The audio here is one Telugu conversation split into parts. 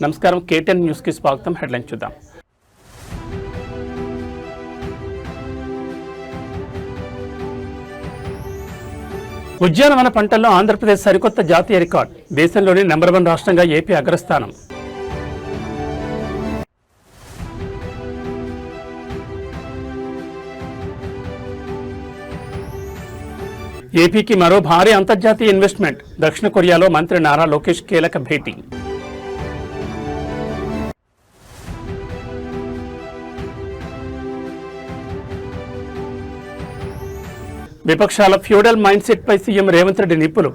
నమస్కారం, KTN న్యూస్కి స్వాగతం. హెడ్లైన్ చూద్దాం. ఉద్యానవన పంటల్లో ఆంధ్రప్రదేశ్ సరికొత్త జాతీయ రికార్డ్. దేశంలోని నెంబర్ 1 రాష్ట్రంగా ఏపీ అగ్రస్థానం. ఏపీకి మరో భారీ అంతర్జాతీయ ఇన్వెస్ట్మెంట్. దక్షిణ కొరియాలో మంత్రి నారా లోకేష్ కీలక భేటీ. విపక్షాల ఫ్యూడల్ మైండ్ సెట్ పై సీఎం రేవంత్ రెడ్డి నిప్పులు.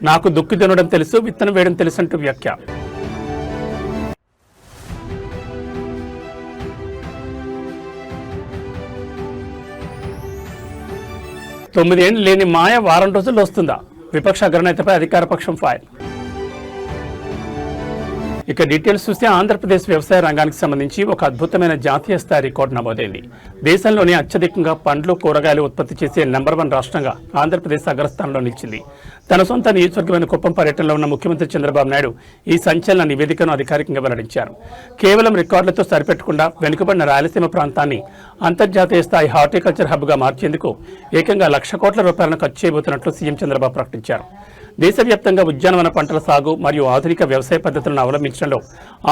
నాకు దుక్కి దున్నడం తెలుసు, విత్తనం వేయడం తెలుసంటూ వ్యాఖ్య. తొమ్మిదేళ్లు లేని మాయ వారం రోజుల్లో వస్తుందా? విపక్ష అగ్రనేతపై అధికార పక్షం ఫైర్. ఇక డీటెయిల్స్ చూస్తే ఆంధ్రప్రదేశ్ వ్యవసాయ రంగానికి సంబంధించి ఒక అద్భుతమైన జాతీయ స్థాయి రికార్డు నమోదైంది. దేశంలోనే అత్యధికంగా పండ్లు కూరగాయలు ఉత్పత్తి చేసే నెంబర్ 1 రాష్ట్రంగా ఆంధ్రప్రదేశ్ అగ్రస్థానంలో నిలిచింది. తన సొంత నియోజకవర్గమైన కుప్పం పర్యటనలో ఉన్న ముఖ్యమంత్రి చంద్రబాబు నాయుడు ఈ సంచలన నివేదికను అధికారికంగా వెల్లడించారు. కేవలం రికార్డులతో సరిపెట్టకుండా వెనుకబడిన రాయలసీమ ప్రాంతాన్ని అంతర్జాతీయ స్థాయి హార్టికల్చర్ హబ్గా మార్చేందుకు ఏకంగా 1,00,000 కోట్ల రూపాయలను ఖర్చు చేయబోతున్నట్లు సీఎం చంద్రబాబు ప్రకటించారు. దేశవ్యాప్తంగా ఉద్యానవన పంటల సాగు మరియు ఆధునిక వ్యవసాయ పద్ధతులను అవలంబించడంలో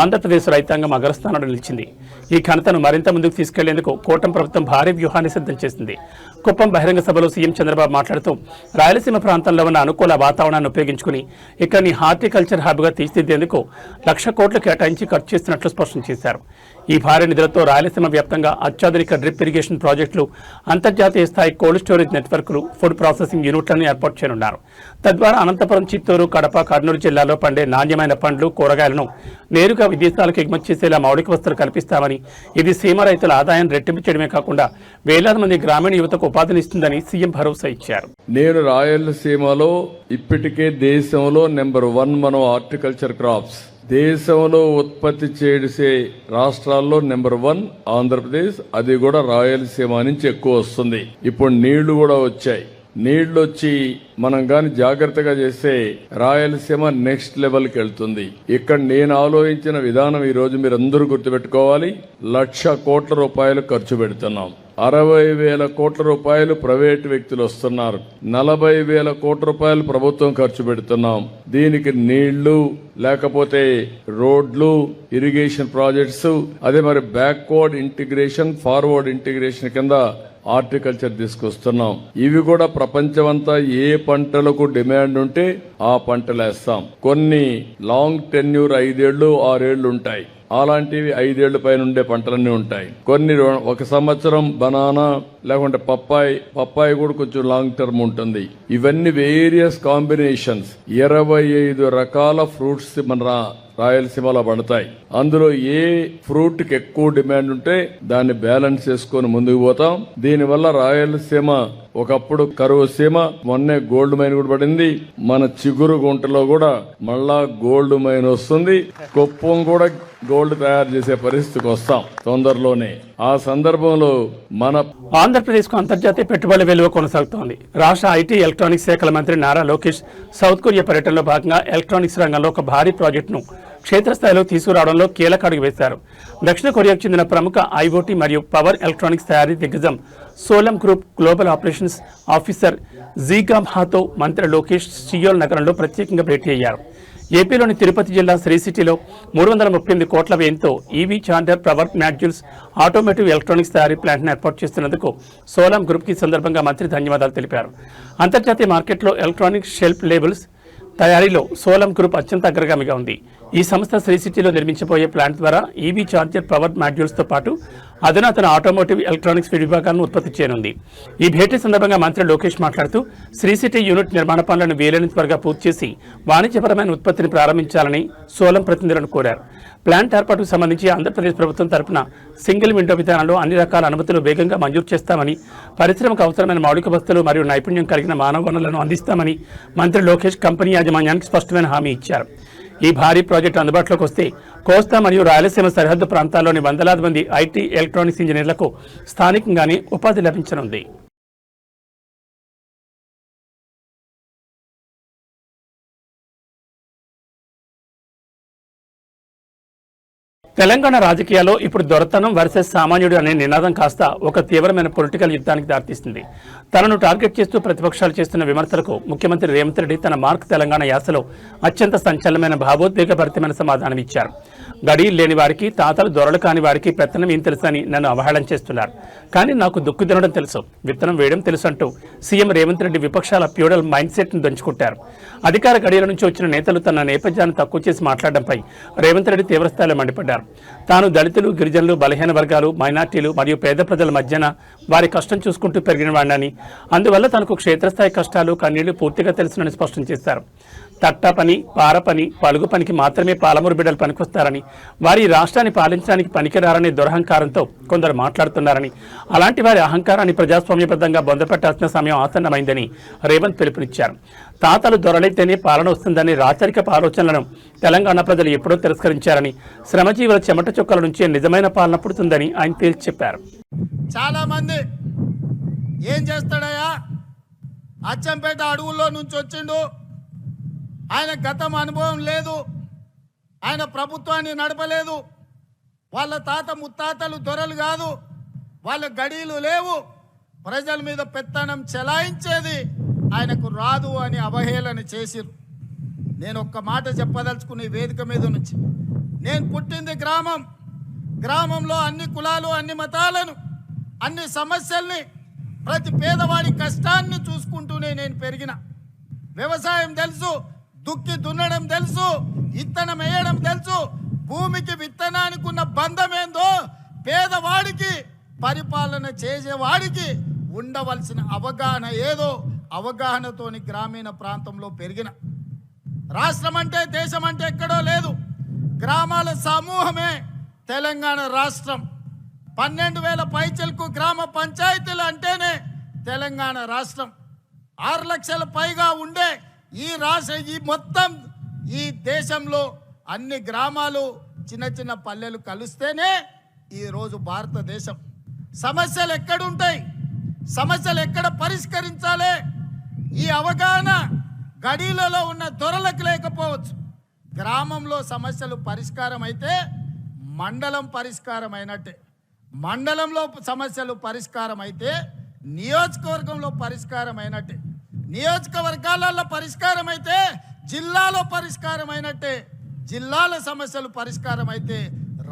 ఆంధ్రప్రదేశ్ రైతాంగం అగ్రస్థానంలో నిలిచింది. ఈ ఘనతను మరింత ముందుకు తీసుకెళ్లేందుకు కూటమి ప్రభుత్వం భారీ వ్యూహాన్ని సిద్ధం చేసింది. కుప్పం బహిరంగ సభలో సీఎం చంద్రబాబు మాట్లాడుతూ రాయలసీమ ప్రాంతంలో ఉన్న అనుకూల వాతావరణాన్ని ఉపయోగించుకుని ఇక్కడిని హార్టికల్చర్ హబ్గా తీర్చిదిద్దేందుకు 1,00,000 కోట్లు కేటాయించి ఖర్చు చేస్తున్నట్లు స్పష్టం చేశారు. ఈ భారీ నిధులతో రాయలసీమ వ్యాప్తంగా అత్యాధునిక డ్రిప్ ఇరిగేషన్ ప్రాజెక్టులు, అంతర్జాతీయ స్థాయి కోల్డ్ స్టోరేజ్ నెట్వర్క్లు, ఫుడ్ ప్రాసెసింగ్ యూనిట్లను ఏర్పాటు చేయనున్నారు. తద్వారా అనంతపురం, చిత్తూరు, కడప, కర్నూలు జిల్లాలో పండే నాణ్యమైన పండ్లు, కూరగాయలను నేరుగా విదేశాలకు ఎగుమతి చేసేలా మౌలిక వసతులు కల్పిస్తామని, ఇది సీమ రైతుల ఆదాయం రెట్టింపు చేయడమే కాకుండా వేలాది మంది గ్రామీణ యువతకు ఉపాధినిస్తుందని సీఎం భరోసా ఇచ్చారు. నేను రాయలసీమలో ఇప్పటికే దేశంలో నెంబర్ 1 మనం హార్టికల్చర్ క్రాప్స్ దేశంలో ఉత్పత్తి చేసే రాష్ట్రాల్లో నెంబర్ 1 ఆంధ్రప్రదేశ్. అది కూడా రాయలసీమ నుంచి ఎక్కువ వస్తుంది. ఇప్పుడు నీళ్లు కూడా వచ్చాయి. నీళ్లు వచ్చి మనం గాని జాగ్రత్తగా చేస్తే రాయలసీమ నెక్స్ట్ లెవెల్కి వెళ్తుంది. ఇక్కడ నేను ఆలోచించిన విధానం ఈ రోజు మీరు అందరూ గుర్తుపెట్టుకోవాలి. 1,00,000 కోట్ల రూపాయలు ఖర్చు పెడుతున్నాం. 60,000 కోట్ల రూపాయలు ప్రైవేటు వ్యక్తులు వస్తున్నారు. 40,000 కోట్ల రూపాయలు ప్రభుత్వం ఖర్చు పెడుతున్నాం. దీనికి నీళ్లు, లేకపోతే రోడ్లు, ఇరిగేషన్ ప్రాజెక్ట్స్, అదే మరి బ్యాక్వర్డ్ ఇంటిగ్రేషన్, ఫార్వర్డ్ ఇంటిగ్రేషన్ కింద హార్టికల్చర్ తీసుకొస్తున్నాం. ఇవి కూడా ప్రపంచమంతా ఏ పంటలకు డిమాండ్ ఉంటే ఆ పంటలు వేస్తాం. కొన్ని లాంగ్ టెన్యూర్ 5 ఏళ్లు 6 ఏళ్లు ఉంటాయి. అలాంటివి 5 ఏళ్ల పైన ఉండే పంటలన్నీ ఉంటాయి. కొన్ని 1 సంవత్సరం బనానా, లేకుంటే పప్పాయి కూడా కొంచెం లాంగ్ టర్మ్ ఉంటుంది. ఇవన్నీ వేరియస్ కాంబినేషన్స్. 25 రకాల ఫ్రూట్స్ మన రాయలసీమలో పడతాయి. అందులో ఏ ఫ్రూట్ కి ఎక్కువ డిమాండ్ ఉంటే దాన్ని బ్యాలెన్స్ చేసుకుని ముందుకు పోతాం. దీనివల్ల రాయలసీమ ఒకప్పుడు కరువు సీమ, మొన్నే గోల్డ్ మైన్ కూడా పడింది. మన చిగురు గుంటలో కూడా మళ్ళా గోల్డ్ మైన్ వస్తుంది. కుప్పం కూడా గోల్డ్ తయారు చేసే పరిస్థితికి వస్తాం తొందరలోనే. ఆ సందర్భంలో మన ఆంధ్రప్రదేశ్ కు అంతర్జాతీయ పెట్టుబడుల విలువ కొనసాగుతోంది. రాష్ట్ర ఐటీ, ఎలక్ట్రానిక్స్ శాఖల మంత్రి నారా లోకేష్ సౌత్ కొరియా పర్యటనలో భాగంగా ఎలక్ట్రానిక్స్ రంగంలో ఒక భారీ ప్రాజెక్టును క్షేత్రస్థాయిలో తీసుకురావడంలో కీలక అడుగు వేశారు. దక్షిణ కొరియాకు చెందిన ప్రముఖ ఐఓటీ మరియు పవర్ ఎలక్ట్రానిక్స్ తయారీ దిగ్గజం సోలం గ్రూప్ గ్లోబల్ ఆపరేషన్స్ ఆఫీసర్ జీగామ్హాతో మంత్రి లోకేష్ సియోల్ నగరంలో ప్రత్యేకంగా భేటీ అయ్యారు. ఏపీలోని తిరుపతి జిల్లా శ్రీ సిటీలో 338 కోట్ల వ్యయంతో EV charger, power modules, automotive electronics తయారీ ప్లాంట్ను ఏర్పాటు చేస్తున్నందుకు సోలం గ్రూప్ కి సందర్భంగా మంత్రి ధన్యవాదాలు తెలిపారు. అంతర్జాతీయ మార్కెట్లో ఎలక్ట్రానిక్ షెల్ఫ్ లేబుల్స్ తయారీలో సోలం గ్రూప్ అత్యంత అగ్రగామిగా ఉంది. ఈ సంస్థ శ్రీ సిటీలో నిర్మించబోయే ప్లాంట్ ద్వారా ఈవీ చార్జర్, పవర్ మాడ్యూల్స్తో పాటు అధునాతన ఆటోమోటివ్ ఎలక్ట్రానిక్స్ విభాగాలను ఉత్పత్తి చేయనుంది. ఈ భేటీ సందర్భంగా మంత్రి లోకేష్ మాట్లాడుతూ శ్రీ సిటీ యూనిట్ నిర్మాణ పనులను వీలైనంత త్వరగా పూర్తి చేసి వాణిజ్యపరమైన ఉత్పత్తిని ప్రారంభించాలని సోలం ప్రతినిధులను కోరారు. ప్లాంట్ ఏర్పాటుకు సంబంధించి ఆంధ్రప్రదేశ్ ప్రభుత్వం తరపున సింగిల్ విండో విధానంలో అన్ని రకాల అనుమతులు వేగంగా మంజూరు చేస్తామని, పరిశ్రమకు అవసరమైన మౌలిక వసతులు మరియు నైపుణ్యం కలిగిన మానవ వనరులను అందిస్తామని మంత్రి లోకేష్ కంపెనీ యాజమాన్యానికి స్పష్టమైన హామీ ఇచ్చారు. ఈ భారీ ప్రాజెక్టు అందుబాటులోకి వస్తే కోస్తా మరియు రాయలసీమ సరిహద్దు ప్రాంతాల్లోని వందలాది మంది ఐటీ, ఎలక్ట్రానిక్స్ ఇంజనీర్లకు స్థానికంగానే ఉపాధి లభించనుంది. తెలంగాణ రాజకీయాల్లో ఇప్పుడు దొరతనం వర్సెస్ సామాన్యుడు అనే నినాదం కాస్త ఒక తీవ్రమైన పొలిటికల్ యుద్ధానికి దారితీస్తుంది. తనను టార్గెట్ చేస్తూ ప్రతిపక్షాలు చేస్తున్న విమర్శలకు ముఖ్యమంత్రి రేవంత్ రెడ్డి తన మార్క్ తెలంగాణ యాసలో అత్యంత సంచలనమైన భావోద్వేగభరితమైన సమాధానం ఇచ్చారు. గడియలు లేని వారికి, తాతలు దొరలు కాని వారికి పెత్తనం ఏం తెలుసని నన్ను అవహేళన చేస్తున్నారు. కానీ నాకు దుక్కు తినడం తెలుసు, విత్తనం వేయడం తెలుసు అంటూ సీఎం రేవంత్ రెడ్డి విపక్షాల ప్యూడల్ మైండ్ సెట్ను దంచుకుంటారు. అధికార గడియల నుంచి వచ్చిన నేతలు తన నేపథ్యాన్ని తక్కువ చేసి మాట్లాడడంపై రేవంత్ రెడ్డి తీవ్రస్థాయిలో మండిపడ్డారు. తాను దళితులు, గిరిజనులు, బలహీన వర్గాలు, మైనార్టీలు మరియు పేద ప్రజల మధ్యన వారి కష్టం చూసుకుంటూ పెరిగిన వాడిని, అందువల్ల తనకు క్షేత్రస్థాయి కష్టాలు, కన్నీళ్లు పూర్తిగా తెలుసునని స్పష్టం చేశారు. తట్ట పని, పార పని, పలుగు పనికి మాత్రమే పాలమూరు బిడ్డలు పనికొస్తారని, వారి రాష్ట్రాన్ని పాలించడానికి పనికిరారనే దురహంకారంతో కొందరు మాట్లాడుతున్నారని, అలాంటి వారి అహంకారాన్ని ప్రజాస్వామ్యబద్ధంగా బొందపెట్టాల్సిన సమయం ఆసన్నమైందని రేవంత్ పిలుపునిచ్చారు. తాతలు దొరలైతేనే పాలన వస్తుందనే రాచరికపు ఆలోచనలను తెలంగాణ ప్రజలు ఎప్పుడో తిరస్కరించారని, శ్రమజీవుల చెమట చుక్కల నుంచే నిజమైన పాలన పుడుతుందని ఆయన తేల్చి చెప్పారు. చాలా మంది ఏం చేస్తాడయ్యా, అచ్చంపేట అడవుల్లో నుంచి వచ్చిండు, ఆయన గతం అనుభవం లేదు, ఆయన ప్రభుత్వాన్ని నడపలేదు, వాళ్ళ తాత ముత్తాతలు దొరలు కాదు, వాళ్ళ గడీలు లేవు, ప్రజల మీద పెత్తనం చెలాయించేది ఆయనకు రాదు అని అవహేళన చేసిరు. నేను ఒక్క మాట చెప్పదలుచుకునే వేదిక మీద నుంచి, నేను పుట్టింది గ్రామంలో అన్ని కులాలు, అన్ని మతాలను, అన్ని సమస్యల్ని, ప్రతి పేదవాడి కష్టాన్ని చూసుకుంటూనే నేను పెరిగిన. వ్యవసాయం తెలుసు, దుక్కి దున్నడం తెలుసు, విత్తనం వేయడం తెలుసు, భూమికి విత్తనానికి ఉన్న బంధం ఏందో పేదవాడికి, పరిపాలన చేసేవాడికి ఉండవలసిన అవగాహన ఏదో అవగాహనతోని గ్రామీణ ప్రాంతంలో పెరిగిన. రాష్ట్రం అంటే, దేశం అంటే ఎక్కడో లేదు, గ్రామాల సమూహమే తెలంగాణ రాష్ట్రం. 12,000 పైచలకు గ్రామ పంచాయతీలు అంటేనే తెలంగాణ రాష్ట్రం. 6 లక్షల పైగా ఉండే ఈ మొత్తం ఈ దేశంలో అన్ని గ్రామాలు, చిన్న చిన్న పల్లెలు కలిస్తేనే ఈరోజు భారతదేశం. సమస్యలు ఎక్కడుంటాయి, సమస్యలు ఎక్కడ పరిష్కరించాలి, ఈ అవగాహన గడీలలో ఉన్న దొరలకు లేకపోవచ్చు. గ్రామంలో సమస్యలు పరిష్కారం అయితే మండలం పరిష్కారం అయినట్టే, మండలంలో సమస్యలు పరిష్కారం అయితే నియోజకవర్గంలో పరిష్కారం అయినట్టే, నియోజకవర్గాలలో పరిష్కారం అయితే జిల్లాలో పరిష్కారం అయినట్టే, జిల్లాల సమస్యలు పరిష్కారం అయితే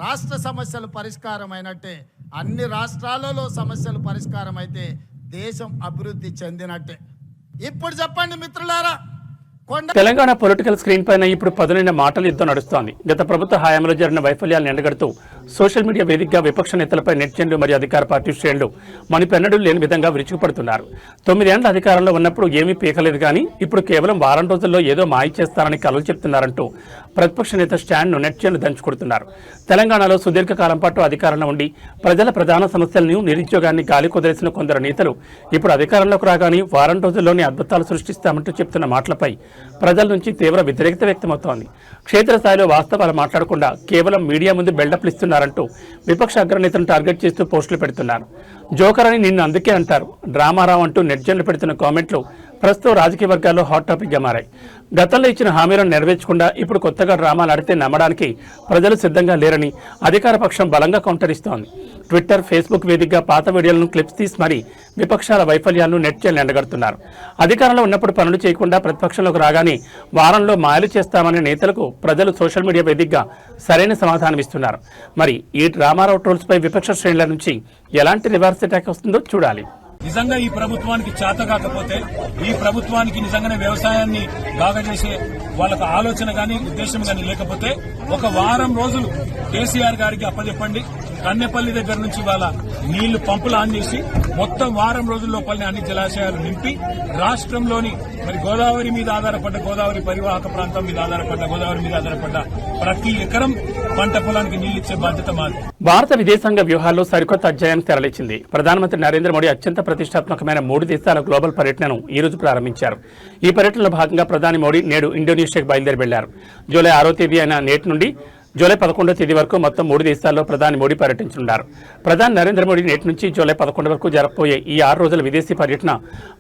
రాష్ట్ర సమస్యలు పరిష్కారం అయినట్టే, అన్ని రాష్ట్రాలలో సమస్యలు పరిష్కారం అయితే దేశం అభివృద్ధి చెందినట్టే. ఇప్పుడు చెప్పండి మిత్రులారా, తెలంగాణ పొలిటికల్ స్క్రీన్ పైన ఇప్పుడు పదునైన మాటల యుద్ధం నడుస్తోంది. గత ప్రభుత్వ హయాంలో జరిగిన వైఫల్యాలను ఎండగడుతూ సోషల్ మీడియా వేదికగా విపక్ష నేతలపై నెటిజన్లు మరియు అధికార పార్టీ శ్రేణులు మణిపెన్నడూ లేని విధంగా విరుచుకుపడుతున్నారు. 9 ఏళ్ల అధికారంలో ఉన్నప్పుడు ఏమీ పీకలేదు, కానీ ఇప్పుడు కేవలం వారం రోజుల్లో ఏదో మాయ చేస్తారని కలలు చెప్తున్నారంటూ ప్రతిపక్ష నేత స్టాండ్ను నెటిజన్లు దంచుకొడుతున్నారు. తెలంగాణలో సుదీర్ఘకాలం పాటు అధికారంలో ఉండి ప్రజల ప్రధాన సమస్యలను, నిరుద్యోగాన్ని గాలి కుదిరేసిన కొందరు నేతలు ఇప్పుడు అధికారంలోకి రాగానే వారం రోజుల్లోనే అద్భుతాలు సృష్టిస్తామంటూ చెప్తున్న మాటలపై ప్రజల నుంచి తీవ్ర వ్యతిరేకత వ్యక్తమవుతోంది. క్షేత్రస్థాయిలో వాస్తవాలు మాట్లాడకుండా కేవలం మీడియా ముందు బిల్డప్లు ఇస్తున్నారంటూ విపక్ష అగ్రనేతలను టార్గెట్ చేస్తూ పోస్టులు పెడుతున్నారు. జోకర్ అని నిన్ను అందుకే అంటారు, డ్రామారావు అంటూ నెటిజన్లు పెడుతున్న కామెంట్లు ప్రస్తుతం రాజకీయ వర్గాల్లో హాట్ టాపిక్గా మారాయి. గతంలో ఇచ్చిన హామీలను నెరవేర్చకుండా ఇప్పుడు కొత్తగా డ్రామాలు ఆడితే నమ్మడానికి ప్రజలు సిద్ధంగా లేరని అధికార పక్షం బలంగా కౌంటర్ ఇస్తోంది. ట్విట్టర్, ఫేస్బుక్ వేదికగా పాత వీడియోలను క్లిప్స్ తీసి మరీ విపక్షాల వైఫల్యాలను నెటిజన్లు ఎండగడుతున్నారు. అధికారంలో ఉన్నప్పుడు పనులు చేయకుండా ప్రతిపక్షంలోకి రాగానే వారంలో మాయలు చేస్తామనే నేతలకు ప్రజలు సోషల్ మీడియా వేదికగా సరైన సమాధానం ఇస్తున్నారు. మరి ఈ డ్రామారావు ట్రోల్స్పై విపక్ష శ్రేణుల నుంచి ఎలాంటి రివర్స్ అటాక్ వస్తుందో చూడాలి. నిజంగా ఈ ప్రభుత్వానికి చేత కాకపోతే, ఈ ప్రభుత్వానికి నిజంగానే వ్యవసాయాన్ని బాగా చేసే వాళ్ళకు ఆలోచన గాని ఉద్దేశం గాని లేకపోతే ఒక వారం రోజులు కేసీఆర్ గారికి అప్పచెప్పండి. కన్నెపల్లి దగ్గర నుంచి వాళ్ళ నీళ్లు పంపులు ఆన్ చేసి మొత్తం వారం రోజుల లోపలనే అన్ని జలాశయాలు నింపి రాష్ట్రంలోని మరి గోదావరి మీద ఆధారపడ్డ, గోదావరి పరివాహక ప్రాంతం మీద ఆధారపడ్డ, గోదావరి మీద ఆధారపడ్డ ప్రతి ఎకరం పంట పొలానికి నీళ్లిచ్చే బాధ్యత మాది. భారత విదేశాంగ వ్యూహాల్లో సరికొత్త అధ్యాయానికి తెరలేచింది. ప్రధానమంత్రి నరేంద్ర మోడీ అత్యంత ప్రతిష్టాత్మకమైన 3 దేశాల గ్లోబల్ పర్యటనను ఈ రోజు ప్రారంభించారు. ఈ పర్యటనలో భాగంగా ప్రధాని మోడీ నేడు ఇండోనేషియాకు బయలుదేరి వెళ్లారు. జూలై 6వ తేదీ అయిన నేటి నుండి జూలై 11వ తేదీ వరకు మొత్తం 3 దేశాల్లో ప్రధాని మోడీ పర్యటించనున్నారు. ప్రధాని నరేంద్ర మోడీ నేటి నుంచి జూలై 11 వరకు జరగబోయే ఈ 6 రోజుల విదేశీ పర్యటన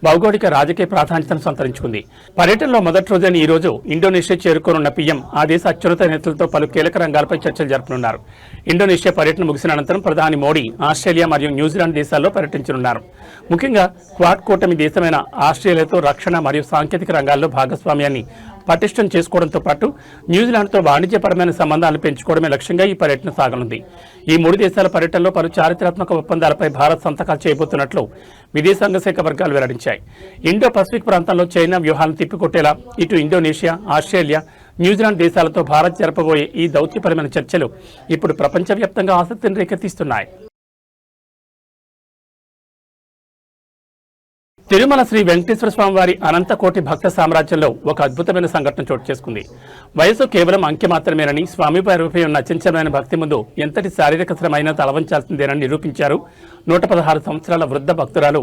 భౌగోళిక రాజకీయ ప్రాధాన్యతను సంతరించుకుంది. పర్యటనలో మొదటి రోజైన ఈ రోజు ఇండోనేషియా చేరుకోనున్న పీఎం ఆ దేశ అత్యున్నత నేతలతో పలు కీలక రంగాలపై చర్చలు జరపనున్నారు. ఇండోనేషియా పర్యటన ముగిసిన అనంతరం ప్రధాని మోడీ ఆస్ట్రేలియా మరియు న్యూజిలాండ్ దేశాల్లో పర్యటించనున్నారు. ముఖ్యంగా క్వాడ్ కూటమి దేశమైన ఆస్ట్రేలియాతో రక్షణ మరియు సాంకేతిక రంగాల్లో భాగస్వామ్యాన్ని పటిష్టం చేసుకోవడంతో పాటు న్యూజిలాండ్తో వాణిజ్యపరమైన సంబంధాలను పెంచుకోవడమే లక్ష్యంగా ఈ పర్యటన సాగనుంది. ఈ 3 దేశాల పర్యటనలో పలు చారిత్రాత్మక ఒప్పందాలపై భారత్ సంతకాలు చేయబోతున్నట్లు విదేశాంగ శాఖ వర్గాలు వెల్లడించాయి. ఇండో పసిఫిక్ ప్రాంతంలో చైనా వ్యూహాలను తిప్పికొట్టేలా ఇటు ఇండోనేషియా, ఆస్ట్రేలియా, న్యూజిలాండ్ దేశాలతో భారత్ జరపబోయే ఈ దౌత్యపరమైన చర్చలు ఇప్పుడు ప్రపంచవ్యాప్తంగా ఆసక్తిని రేకెత్తిస్తున్నాయి. తిరుమల శ్రీ వెంకటేశ్వర స్వామి వారి అనంతకోటి భక్త సామ్రాజ్యంలో ఒక అద్భుతమైన సంఘటన చోటు చేసుకుంది. వయసు కేవలం అంకె మాత్రమేనని, స్వామివారిపై ఉన్న అచంచలమైన భక్తి ముందు ఎంతటి శారీరక శ్రమ అయినా తలవంచాల్సిందేనని నిరూపించారు 116 సంవత్సరాల వృద్ధ భక్తురాలు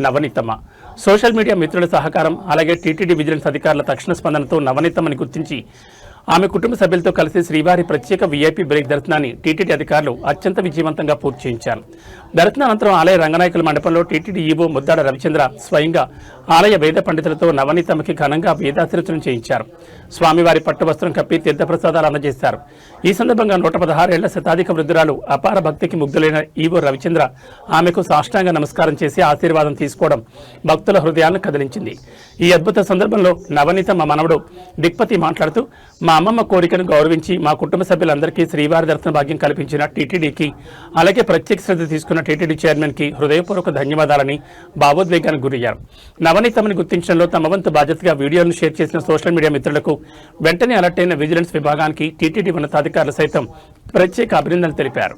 నవనీతమ్మ. సోషల్ మీడియా మిత్రుల సహకారం, అలాగే టీటీడీ విజిలెన్స్ అధికారుల తక్షణ స్పందనతో నవనీతమ్మని గుర్తించి ఆమె కుటుంబ సభ్యులతో కలిసి శ్రీవారి ప్రత్యేక వీఐపీ బ్రేక్ దర్శనాన్ని టీటీడీ అధికారులు అత్యంత విజయవంతంగా పూర్తి చేయించారు. దర్శనానంతరం ఆలయ రంగనాయకుల మండపంలో టీటీడీ ఈవో ముద్దాడ రవిచంద్ర స్వయంగా ఆలయ వేద పండితులతో నవనీతమ్మకి ఘనంగా వేదాశీర్వచనం చేయించారు. స్వామివారి పట్టు వస్త్రం కప్పి తీర్థప్రసాదాలు అందజేశారు. ఈ సందర్భంగా 116 ఏళ్ల శతాధిక వృద్ధురాలు అపార భక్తికి ముగ్ధులైన ఈవో రవిచంద్ర ఆమెకు సాష్టాంగ నమస్కారం చేసి ఆశీర్వాదం తీసుకోవడం భక్తుల హృదయాలను కదిలించింది. ఈ అద్భుత సందర్భంలో నవనీతమ్మ మనవడు దిక్పతి మాట్లాడుతూ, మా అమ్మమ్మ కోరికను గౌరవించి మా కుటుంబ సభ్యులందరికీ శ్రీవారి దర్శన భాగ్యం కల్పించిన టీటీడీకి, అలాగే ప్రత్యేక శ్రద్ధ తీసుకున్న టీటీడీ చైర్మన్ కి హృదయపూర్వక ధన్యవాదాలని భావోద్వేగానికి గురయ్యారు. నవనీతమ్మని గుర్తించడంలో తమ వంతు బాధ్యతగా వీడియోలను షేర్ చేసిన సోషల్ మీడియా మిత్రులకు వెంటనే అలర్ట్ అయిన విజిలెన్స్ విభాగానికి టీటీడీ ఉన్నతాధికారులు సైతం ప్రత్యేక అభినందనలు తెలిపారు.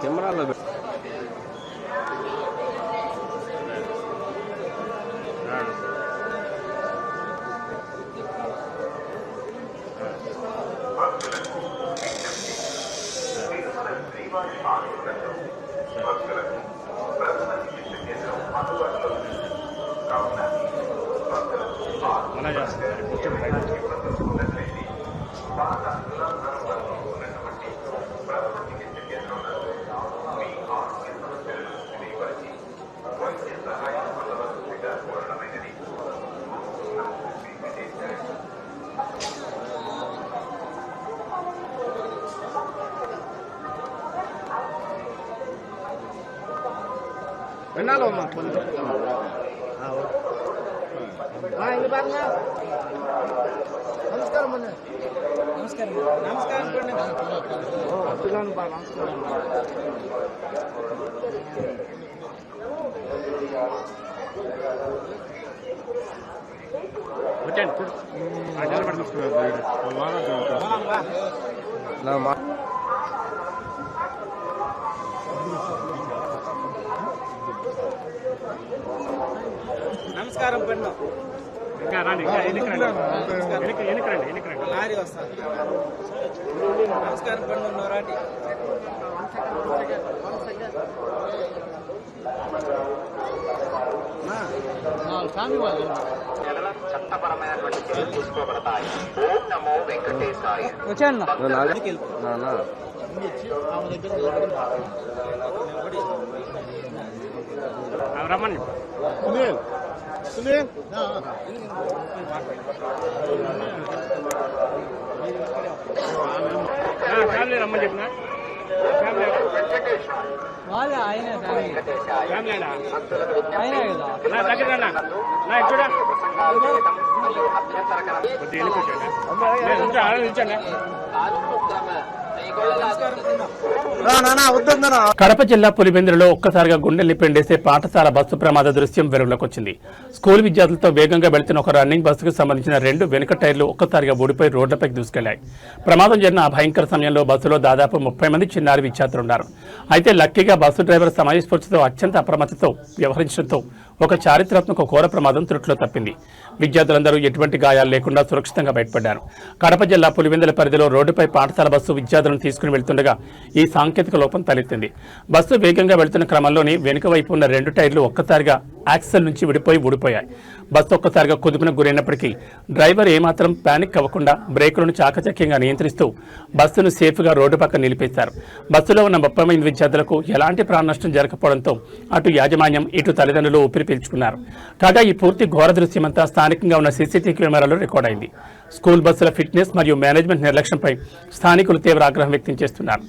కెమెరాలో Kenal om pun. Ini barna. Namaskar mana? Namaskar. Namaskar pun. Oh, tulan pak namaskar. Betul. Ada apa namaskar? Mana? Nama. నమస్కారం పెన్ను లారీ వస్తాను. నమస్కారం పెన్ను నోరాటి చట్టపరమైనటువంటి చర్యలు తీసుకోబడతాయి. ఓం నమో వెంకటేశాయ. వచ్చాను రమ్మని సునీల్ ఫ్యామిలీ రమ్మని చెప్పిన వాళ్ళ ఆయన ఆయన దగ్గర చూడ ఆలోచించండి. కడప జిల్లా పులివెందులలో ఒక్కసారిగా గుండెల్ని పిండేసే పాఠశాల బస్సు ప్రమాద దృశ్యం వెలుగులోకి వచ్చింది. స్కూల్ విద్యార్థులతో వేగంగా వెళుతున్న ఒక రన్నింగ్ బస్సుకు సంబంధించిన 2 వెనుక టైర్లు ఒక్కసారిగా ఊడిపోయి రోడ్లపైకి దూసుకెళ్లాయి. ప్రమాదం జరిగిన ఆ భయంకర సమయంలో బస్సులో దాదాపు 30 మంది చిన్నారి విద్యార్థులున్నారు. అయితే లక్కీగా బస్సు డ్రైవర్ సమయస్ఫూర్తితో అత్యంత అప్రమత్తతో వ్యవహరించడంతో ఒక చారిత్రాత్మక ఘోర ప్రమాదం త్రుట్లో తప్పింది. విద్యార్థులందరూ ఎటువంటి గాయాలు లేకుండా సురక్షితంగా బయటపడ్డారు. కడప జిల్లా పులివెందుల పరిధిలో రోడ్డుపై పాఠశాల బస్సు విద్యార్థులను తీసుకుని వెళ్తుండగా ఈ సాంకేతిక లోపం తలెత్తింది. బస్సు వేగంగా వెళ్తున్న క్రమంలోనే వెనుక వైపు ఉన్న 2 టైర్లు ఒక్కసారిగా యాక్సిల్ నుంచి ఊడిపోయాయి. బస్సు ఒక్కసారిగా కుదుపునకు గురైనప్పటికీ డ్రైవర్ ఏమాత్రం పానిక్ అవ్వకుండా బ్రేకులను చాకచక్యంగా నియంత్రిస్తూ బస్సును సేఫ్గా రోడ్డు పక్కన నిలిపేశారు. బస్సులో ఉన్న 30 మంది విద్యార్థులకు ఎలాంటి ప్రాణ నష్టం జరగకపోవడంతో అటు యాజమాన్యం ఇటు తల్లిదండ్రులు ఊపిరి పీల్చుకున్నారు. కాగా ఈ పూర్తి ఘోర దృశ్యమంతా స్థానికంగా ఉన్న సీసీటీవీ కెమెరాలో రికార్డ్ అయింది. స్కూల్ బస్సుల ఫిట్నెస్ మరియు మేనేజ్మెంట్ నిర్లక్ష్యంపై స్థానికులు తీవ్ర ఆగ్రహం వ్యక్తం చేస్తున్నారు.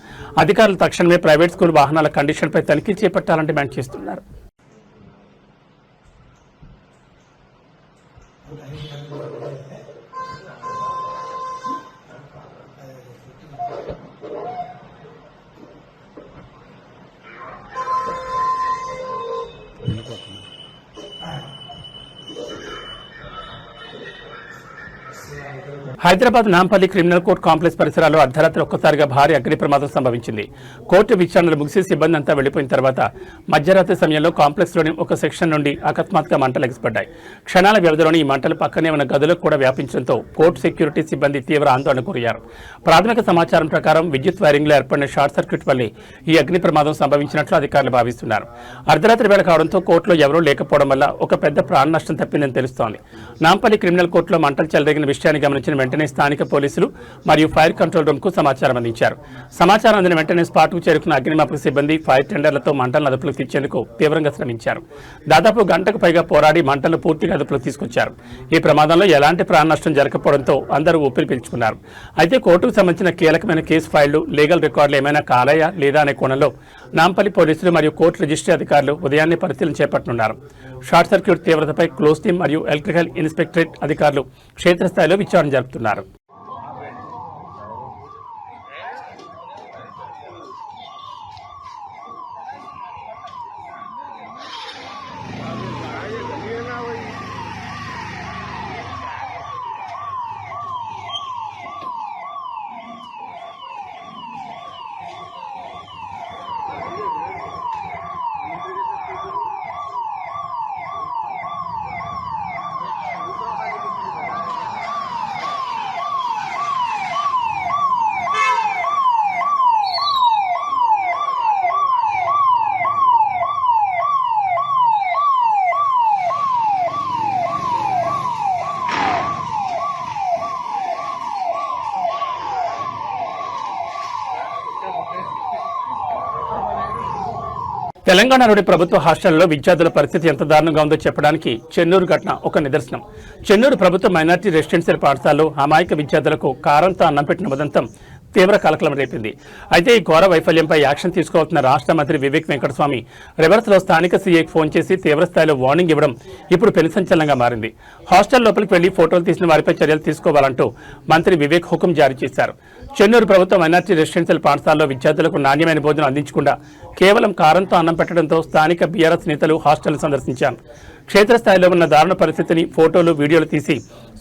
అధికారులు తక్షణమే ప్రైవేట్ స్కూల్ వాహనాల కండిషన్పై తనిఖీ చేపట్టాలని డిమాండ్ చేస్తున్నారు. Hyderabad Nampally criminal court complex పరిసరాల్లో అర్ధరాత్రి ఒక్కసారిగా భారీ అగ్ని ప్రమాదం సంభవించింది. కోర్టు విచారణలు ముగిసి సిబ్బంది అంతా వెళ్లిపోయిన తర్వాత మధ్యరాత్రి సమయంలో కాంప్లెక్స్లోని ఒక సెక్షన్ నుండి అకస్మాత్తుగా మంటలు ఎగిసిపడ్డాయి. క్షణాల వ్యవధిలోని ఈ మంటలు పక్కనే ఉన్న గదులకు కూడా వ్యాపించడంతో కోర్టు సెక్యూరిటీ సిబ్బంది తీవ్ర ఆందోళనకు గురయ్యారు. ప్రాథమిక సమాచారం ప్రకారం విద్యుత్ వైరింగ్లో ఏర్పడిన షార్ట్ సర్క్యూట్ వల్లే ఈ అగ్ని ప్రమాదం సంభవించినట్లు అధికారులు భావిస్తున్నారు. అర్ధరాత్రి వేళ కావడంతో కోర్టులో ఎవరూ లేకపోవడం వల్ల ఒక పెద్ద ప్రాణ నష్టం తప్పిందని తెలుస్తోంది. నాంపల్లి క్రిమినల్ కోర్టులో మంటలు చెలరేగిన విషయాన్ని గమనించిన వెంటనే స్థానిక పోలీసులు మరియు ఫైర్ కంట్రోల్ రూమ్ కు సమాచారం అందించారు. సమాచారం అందిన వెంటనే స్పాట్ కు చేరుకున్న అగ్నిమాపక సిబ్బంది ఫైర్ టెండర్లతో మంటలను అదుపులోకి తెచ్చేందుకు తీవ్రంగా శ్రమించారు. దాదాపు గంటకు పైగా పోరాడి మంటలను పూర్తిగా అదుపులోకి తీసుకొచ్చారు. ఈ ప్రమాదంలో ఎలాంటి ప్రాణ నష్టం జరగకపోవడంతో అందరూ ఊపిరి పీల్చుకున్నారు. అయితే కోర్టుకు సంబంధించిన కీలకమైన కేసు ఫైళ్లు, లీగల్ రికార్డులు ఏమైనా కాలాయా లేదా అనే కోణంలో నాంపల్లి పోలీసులు మరియు కోర్టు రిజిస్ట్రీ అధికారులు ఉదయాన్నే పరిశీలన చేపట్టనున్నారు. షార్ట్ సర్క్యూట్ తీవ్రతపై క్లోజ్ టీం మరియు ఎలక్ట్రికల్ ఇన్స్పెక్టరేట్ అధికారులు క్షేత్రస్థాయిలో విచారణ జరుపుతున్నారు. తెలంగాణలోని ప్రభుత్వ హాస్టళ్లలో విద్యార్థుల పరిస్థితి ఎంత దారుణంగా ఉందో చెప్పడానికి చెన్నూరు ఘటన ఒక నిదర్శనం. చెన్నూరు ప్రభుత్వ మైనార్టీ రెసిడెన్షియల్ పాఠశాలలో అమాయక విద్యార్థులకు కారంతో అన్నం పెట్టిన ఉదంతం తీవ్ర కలకలం రేపింది. అయితే ఈ ఘోర వైఫల్యంపై యాక్షన్ తీసుకోవాల్సిన రాష్ట్ర మంత్రి వివేక్ వెంకటస్వామి రివర్స్లో స్థానిక సీఐకి ఫోన్ చేసి తీవ్రస్థాయిలో వార్నింగ్ ఇవ్వడం ఇప్పుడు పెను సంచలనంగా మారింది. హాస్టల్ లోపలికి వెళ్లి ఫోటోలు తీసిన వారిపై చర్యలు తీసుకోవాలంటూ మంత్రి వివేక్ హుకుం జారీ చేశారు. చెన్నూరు ప్రభుత్వ మైనార్టీ రెసిడెన్షియల్ పాఠశాలలో విద్యార్థులకు నాణ్యమైన భోజనం అందించకుండా కేవలం కారంతో అన్నం పెట్టడంతో స్థానిక బీఆర్ఎస్ నేతలు హాస్టల్ సందర్శించారు. క్షేత్రస్థాయిలో ఉన్న దారుణ పరిస్థితిని ఫోటోలు, వీడియోలు తీసి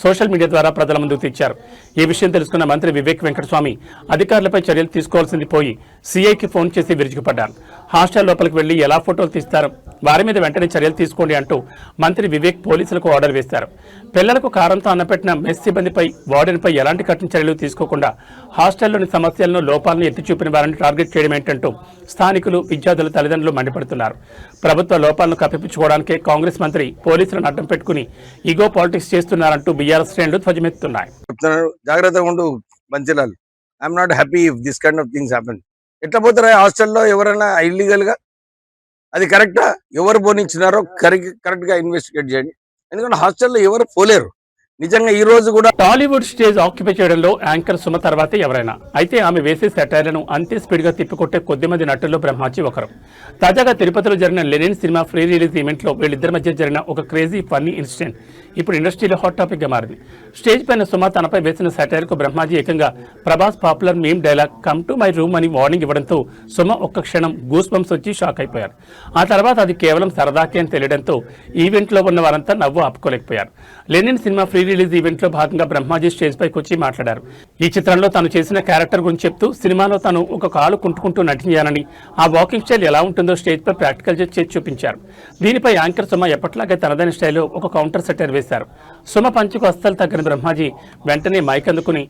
సోషల్ మీడియా ద్వారా ప్రజల ముందుకు తెచ్చారు. ఈ విషయం తెలుసుకున్న మంత్రి వివేక్ వెంకటస్వామి అధికారులపై చర్యలు తీసుకోవాల్సింది పోయి సీఐకి ఫోన్ చేసి విరుచుకుపడ్డారు. హాస్టల్ లోపలికి వెళ్లి ఎలా ఫోటోలు తీస్తారు, వారి మీద వెంటనే చర్యలు తీసుకోండి అంటూ మంత్రి వివేక్ పోలీసులకు ఆర్డర్ వేశారు. పిల్లలకు కారంతో అన్నపెట్టిన మెస్ సిబ్బందిపై, వార్డెన్పై ఎలాంటి కఠిన చర్యలు తీసుకోకుండా హాస్టల్లోని సమస్యలను, లోపాలను ఎత్తి చూపిన వారిని టార్గెట్ చేయడం ఏంటంటూ స్థానికులు, విద్యార్థుల తల్లిదండ్రులు మండిపడుతున్నారు. ప్రభుత్వ లోపాలను కప్పిపుచ్చుకోవడానికే కాంగ్రెస్ మంత్రి పోలీసులను అడ్డం పెట్టుకుని ఈగో పాలిటిక్స్ చేస్తున్నారంటూ బీఆర్ఎస్ శ్రేణులు ధ్వజమెత్తుతున్నాయి. జాగ్రత్తగా ఉండు Mancherial. I'm not happy if this kind of things happen. ఎట్లా పోతారా హాస్టల్లో ఎవరైనా ఇల్లీగల్ గా? అది కరెక్టా? ఎవరు పోనిచ్చినారో కరెక్ట్ గా ఇన్వెస్టిగేట్ చేయండి. ఎందుకంటే హాస్టల్లో ఎవరు పోలేరు. నిజంగా ఈ రోజు కూడా టాలీవుడ్ స్టేజ్ ఆక్యుపై చేయడంలో యాంకర్ సుమ తర్వాతే ఎవరైనా. అయితే ఆమె వేసే సెటైర్లను అంతే స్పీడ్ గా తిప్పికొట్టే కొద్దిమంది నటుల్లో బ్రహ్మాజీ ఒకరు. తాజాగా తిరుపతిలో జరిగిన Lenin cinema pre release event లో వీళ్ళిద్దరి మధ్య జరిగిన ఒక క్రేజీ ఫన్నీ ఇన్సిడెంట్ ఇప్పుడు ఇండస్ట్రీలో హాట్ టాపిక్ గా మారింది. స్టేజ్ పైన సుమ తనపై వేసిన సెటైర్ కు బ్రహ్మాజీ ఏకంగా Prabhas popular meme dialogue "come to my room" అని వార్నింగ్ ఇవ్వడంతో సుమ ఒక్క క్షణం గూస్ బంప్స్ వచ్చి షాక్ అయిపోయారు. ఆ తర్వాత అది కేవలం సరదాకే అని తెలియడంతో ఈవెంట్ లో ఉన్న వారంతా నవ్వు ఆపుకోలేకపోయారు. Lenin cinema pre release event లో భాగంగా బ్రహ్మాజీ స్టేజ్ పైకి వచ్చి మాట్లాడారు. ఈ చిత్రంలో తాను చేసిన క్యారెక్టర్ గురించి చెప్తూ సినిమాలో తాను ఒక కాలు కుంటుకుంటూ నటించానని, ఆ వాకింగ్ స్టైల్ ఎలా ఉంటుందో స్టేజ్ పై ప్రాక్టికల్ చేసి చూపించారు. దీనిపై యాంకర్ సుమ ఎప్పట్లాగే తనదైన స్టైల్లో ఒక కౌంటర్ సెటర్ వేశారు. సుమ పంచుకు అస్సలు తగ్గని బ్రహ్మాజీ వెంటనే మైక్ అందుకుని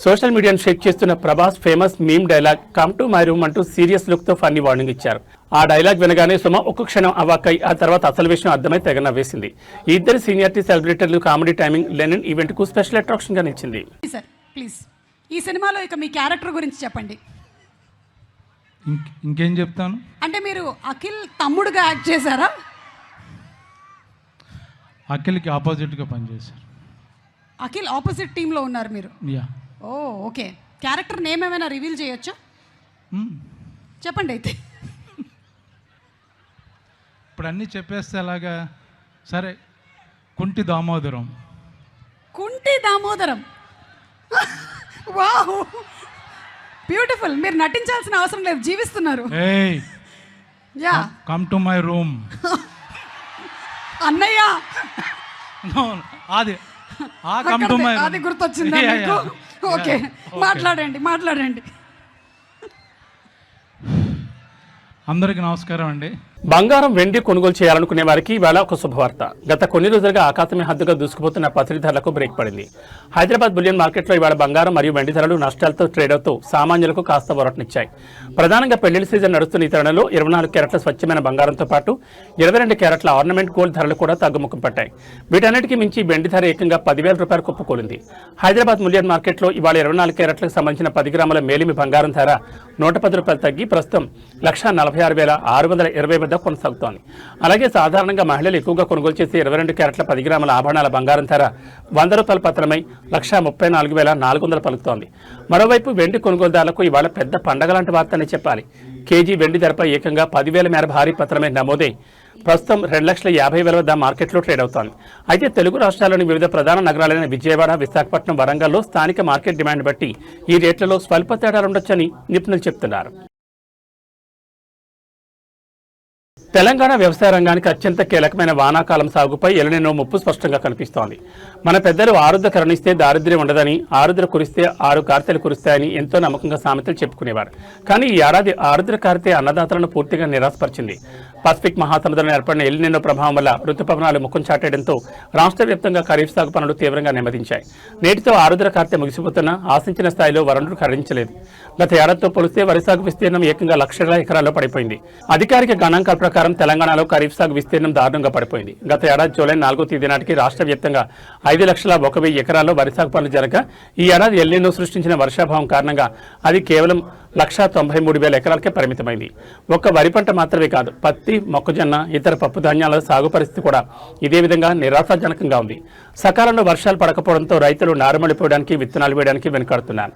సోషల్ మీడియాను షేక్ చేస్తున్న Prabhas famous meme dialogue come to my room అంటూ సీరియస్ లుక్ తో ఫన్నీ వార్నింగ్ ఇచ్చారు. ఆ డైలాగ్ వినగానే సుమ ఒక్క క్షణం అవాక్కై ఆ తర్వాత అసలు విషయం అర్థమై తెగ నవ్వేసింది. ఈ ఇద్దరు సీనియారిటీ సెలబ్రిటీలు కామెడీ టైమింగ్ లెనిన్ ఈవెంట్ కు స్పెషల్ అట్రాక్షన్ గా నిలిచింది. సార్ ప్లీజ్ ఈ సినిమాలో ఇక మీ క్యారెక్టర్ గురించి చెప్పండి. ఇంకేం చెప్తాను అంటే మీరు అఖిల్ తమ్ముడుగా యాక్ట్ చేశారా? అఖిల్కి ఆపోజిట్గా పనిచేశారు. అఖిల్ ఆపోజిట్ టీంలో ఉన్నారు మీరు. యా. ఓ ఓకే. క్యారెక్టర్ నేమ్ ఏమైనా రివీల్ చేయొచ్చా? చెప్పండి అయితే. ఇప్పుడు అన్నీ చెప్పేస్తే ఎలాగా? సరే, కుంటి దామోదరం. కుంటి దామోదరం. Wow, beautiful. మీరు నటించాల్సిన అవసరం లేదు, జీవిస్తున్నారు. ఏయ్, yeah, come to my room. అన్నయ్య. అది కమ్ టు మై, అది గుర్తొచ్చిందా మీకు? ఓకే, మాట్లాడండి. అందరికీ నమస్కారం అండి. బంగారం, వెండి కొనుగోలు చేయాలనుకునే వారికి ఇవాళ ఒక శుభవార్త. గత కొన్ని రోజులుగా ఆకాశమే హద్దుగా దూసుకుపోతున్న పసిడి ధరలకు బ్రేక్ పడింది. హైదరాబాద్ బులియన్ మార్కెట్లో ఇవాళ బంగారం మరియు వెండి ధరలు నష్టాలతో ట్రేడ్ అవుతూ సామాన్యులకు కాస్త ఊరటనిచ్చాయి. ప్రధానంగా పెళ్లిళ్ల సీజన్ నడుస్తున్న ఈ తరుణంలో 24 క్యారెట్ల స్వచ్ఛమైన బంగారంతో పాటు 22 క్యారెట్ల ఆర్నమెంట్ గోల్డ్ ధరలు కూడా తగ్గుముఖం పట్టాయి. వీటన్నిటికీ మించి వెండి ధర ఏకంగా 10,000 రూపాయలు కుప్పకూలింది. హైదరాబాద్ బులియన్ మార్కెట్లో ఇవాళ 24 క్యారెట్లకు సంబంధించిన 10 గ్రాముల మేలిమి బంగారం ధర 110 రూపాయలు తగ్గి ప్రస్తుతం 1,46,620 వద్ద కొనసాగుతోంది. అలాగే సాధారణంగా మహిళలు ఎక్కువగా కొనుగోలు చేసే 22 క్యారెట్ల 10 గ్రాముల ఆభరణాల బంగారం ధర 100 రూపాయలు పతనమై 1,34,400 పలుకుతోంది. మరోవైపు వెండి కొనుగోలుదారులకు ఇవాళ పెద్ద పండగ లాంటి వార్తనే చెప్పాలి. కేజీ వెండి ధరపై ఏకంగా 10,000 మేర భారీ పతనమే నమోదై ప్రస్తుతం 2,50,000 వద్ద మార్కెట్లో ట్రేడ్ అవుతోంది. అయితే తెలుగు రాష్ట్రాల్లోని వివిధ ప్రధాన నగరాలైన విజయవాడ, విశాఖపట్నం, వరంగల్లో స్థానిక మార్కెట్ డిమాండ్ బట్టి ఈ రేట్లలో స్వల్ప తేడాలుండొచ్చని నిపుణులు చెప్తున్నారు. తెలంగాణ వ్యవసాయ రంగానికి అత్యంత కీలకమైన వానాకాలం సాగుపై ఎలనినో ముప్పు స్పష్టంగా కనిపిస్తోంది. మన పెద్దలు ఆరుద్ర కరుణిస్తే దారిద్ర్యం ఉండదని, ఆరుద్ర కురిస్తే 6 కార్తెలు కురుస్తాయని ఎంతో నమ్మకంగా సామెతలు చెప్పుకునేవారు. కానీ ఈ ఏడాది ఆరుద్ర కార్తె అన్నదాతలను పూర్తిగా నిరాశపరిచింది. పసిఫిక్ మహాసముద్రంలో ఏర్పడిన ఎల్నినో ప్రభావం వల్ల ఋతుపవనాలు ముఖం చాటేయడంతో రాష్ట్ర వ్యాప్తంగా ఖరీఫ్ సాగు పనులు తీవ్రంగా నెమ్మదించాయి. నేటితో ఆరుద్ర కార్తె ముగిసిపోతున్నా ఆశించిన స్థాయిలో వరుణుడు ఖరించలేదు. గత ఏడాదితో పోలిస్తే వరి సాగు విస్తీర్ణం ఏకంగా 1,00,000 ఎకరాల్లో పడిపోయింది. అధికారిక గణాంకాల ప్రకారం తెలంగాణలో ఖరీఫ్ సాగు విస్తీర్ణం దారుణంగా పడిపోయింది. గత ఏడాది జూలై 4వ తేదీ నాటికి రాష్ట్ర వ్యాప్తంగా 5,01,000 ఎకరాల్లో వరి సాగు పనులు జరగగా ఈ ఏడాది ఎల్నినో సృష్టించిన వర్షాభావం కారణంగా అది కేవలం 1,93,000 ఎకరాలకే పరిమితమైంది. ఒక్క వరి పంట మాత్రమే కాదు, పత్తి, మొక్కజొన్న, ఇతర పప్పు ధాన్యాల సాగు పరిస్థితి కూడా ఇదే విధంగా నిరాశాజనకంగా ఉంది. సకాలంలో వర్షాలు పడకపోవడంతో రైతులు నారుమడిపోవడానికి, విత్తనాలు వేయడానికి వెనుకాడుతున్నారు.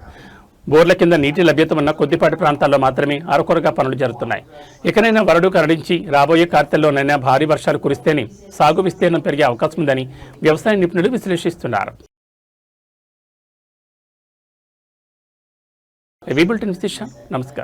బోర్ల కింద నీటి లభ్యత ఉన్న కొద్దిపాటి ప్రాంతాల్లో మాత్రమే అరకొరగా పనులు జరుగుతున్నాయి. ఇకనైనా వరుడు కరడించి రాబోయే కార్తెల్లోనైనా భారీ వర్షాలు కురిస్తేనే సాగు విస్తీర్ణం పెరిగే అవకాశం ఉందని వ్యవసాయ నిపుణులు విశ్లేషిస్తున్నారు. నమస్కారం.